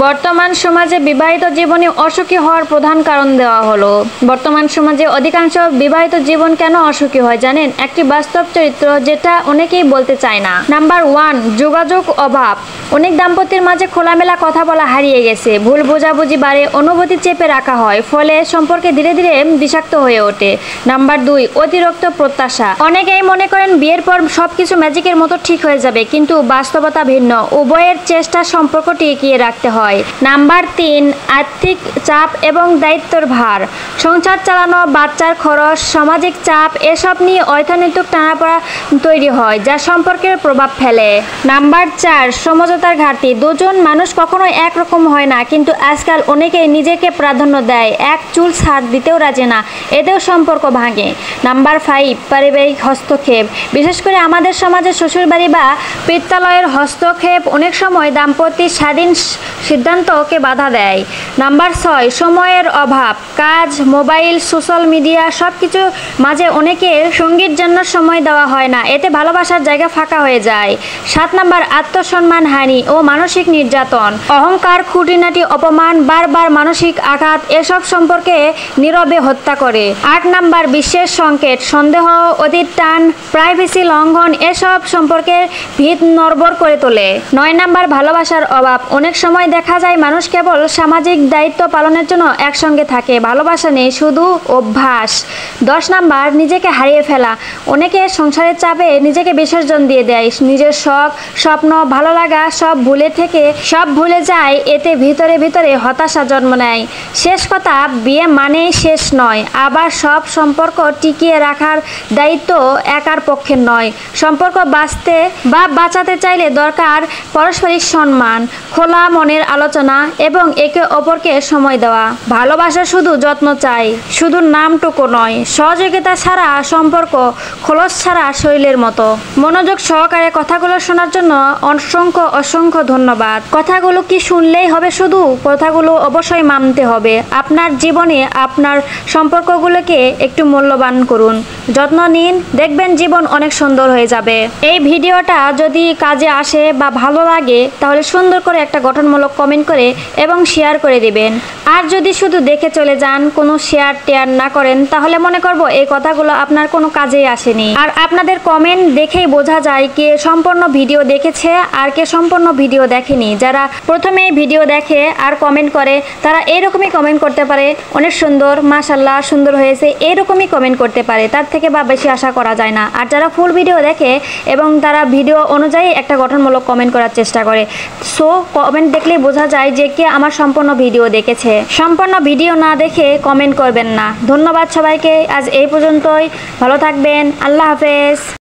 বর্তমান সমাজে বিবাহিত জীবনে অসুখী হওয়ার প্রধান কারণ দেওয়া হলো। বর্তমান সমাজে অধিকাংশ বিবাহিত জীবন কেন অসুখী হয় জানেন? একটি বাস্তব চরিত্র যেটা অনেকেই বলতে চায় না। নাম্বার 1, যোগাযোগ অভাব। অনেক দাম্পত্যের মাঝে খোলামেলা কথা বলা হারিয়ে গেছে, ভুল বোঝাবুঝি বাড়ে, অনুভূতি চেপে রাখা হয়, ফলে সম্পর্কে ধীরে ধীরে বিষাক্ত হয়ে ওঠে। নাম্বার 2, অতিরিক্ত প্রত্যাশা। অনেকেই মনে করেন বিয়ের পর সবকিছু ম্যাজিকের মতো ঠিক হয়ে যাবে, কিন্তু বাস্তবতা ভিন্ন। উভয়ের চেষ্টা সম্পর্ক টিকিয়ে রাখতে হয়। নাম্বার 3, আর্থিক চাপ এবং দায়িত্বের ভার। সংসার চালানো, বাচ্চার খরচ, সামাজিক চাপ এসব নিয়ে অর্থনৈতিক টানাপোড়া তৈরি হয়, যা সম্পর্কের প্রভাব ফেলে। নাম্বার 4, সমঝোতার ঘাটতি। দুজন মানুষ কখনোই একরকম হয় না, কিন্তু আজকাল অনেকেই নিজেকে প্রাধান্য দেয়, এক চুল ছাড় দিতেও রাজি না, এতেও সম্পর্ক ভাঙে। নাম্বার 5, পারিবারিক হস্তক্ষেপ। বিশেষ করে আমাদের সমাজে শ্বশুরবাড়ি বা পিত্রালয়ের হস্তক্ষেপ অনেক সময় দাম্পত্যের স্বাধীন সিদ্ধান্তকে বাধা দেয়। নাম্বার 6, সময়ের অভাব। কাজ, মোবাইল, সোশ্যাল মিডিয়া সব কিছু মাঝে অনেকের সঙ্গীর জন্য সময় দেওয়া হয় না, এতে ভালোবাসার জায়গা ফাঁকা হয়ে যায়। 7 নাম্বার, আত্মসম্মান হানি ও মানসিক নির্যাতন। অহংকার, খুঁটিনাটি অপমান, বারবার মানসিক আঘাত এসব সম্পর্কে নীরবে হত্যা করে। 8 নাম্বার, বিশ্বের সংকেত। সন্দেহ, অতীত টান, প্রাইভেসি লঙ্ঘন এসব সম্পর্কের ভিত নড়বড় করে তোলে। 9 নাম্বার, ভালোবাসার অভাব। অনেক সময় দেখা যায় মানুষ কেবল সামাজিক দায়িত্ব পালনের জন্য একসঙ্গে থাকে, ভালোবাসা নেই, শুধু অভ্যাস। 10 নাম্বার, নিজেকে হারিয়ে ফেলা। অনেকে সংসারের চাপে নিজেকে বিসর্জন দিয়ে দেয়, নিজের শখ, স্বপ্ন, ভালো লাগা সব ভুলে যায়, এতে ভিতরে ভিতরে হতাশা জন্ম নেয়। শেষ কথা, বিয়ে মানেই শেষ নয়, আবার সব সম্পর্ক টিকিয়ে রাখার দায়িত্ব একার পক্ষে নয়। সম্পর্ক বাঁচাতে চাইলে দরকার পারস্পরিক সম্মান, খোলা মনের আলোচনা এবং একে অপরকে সময় দেওয়া। ভালোবাসা শুধু যত্ন চাই, শুধু নামটুকু নয়। সহযোগিতা ছাড়া সম্পর্ক খোলস ছাড়া শরীরের মতো। মনোযোগ সহকারে কথাগুলো শোনার জন্য অসংখ্য ধন্যবাদ। কথাগুলো কি শুনলেই হবে শুধু? কথাগুলো অবশ্যই মানতে হবে। আপনার জীবনে আপনার সম্পর্কগুলোকে একটু মূল্যবান করুন, যত্ন নিন, দেখবেন জীবন অনেক সুন্দর হয়ে যাবে। এই ভিডিওটা যদি কাজে আসে বা ভালো লাগে তাহলে সুন্দর করে একটা গঠনমূলক কমেন্ট করে এবং শেয়ার করে দিবেন। আর যদি শুধু দেখে চলে যান, কোনো টেয়ার না করেন, তাহলে মনে করব এই কথাগুলো আপনার কোনো কাজেই আসেনি। আর আপনাদের কমেন্ট দেখেই বোঝা যায় কে সম্পূর্ণ ভিডিও দেখেছে আর কে সম্পূর্ণ ভিডিও দেখেনি। যারা প্রথমে ভিডিও দেখে আর কমেন্ট করে তারা এরকমই কমেন্ট করতে পারে, অনেক সুন্দর, মাশাআল্লাহ, সুন্দর হয়েছে, এরকমই কমেন্ট করতে পারে, তার থেকে বা বেশি আশা করা যায় না। আর যারা ফুল ভিডিও দেখে এবং তারা ভিডিও অনুযায়ী একটা গঠনমূলক কমেন্ট করার চেষ্টা করে, সো কমেন্ট দেখলেই বোঝা যায় যে কে আমার সম্পূর্ণ ভিডিও দেখেছে। সম্পূর্ণ ভিডিও না দেখে কমেন্ট করবেন না। ধন্যবাদ সবাইকে, আজ এই পর্যন্তই। ভালো থাকবেন, আল্লাহ হাফেজ।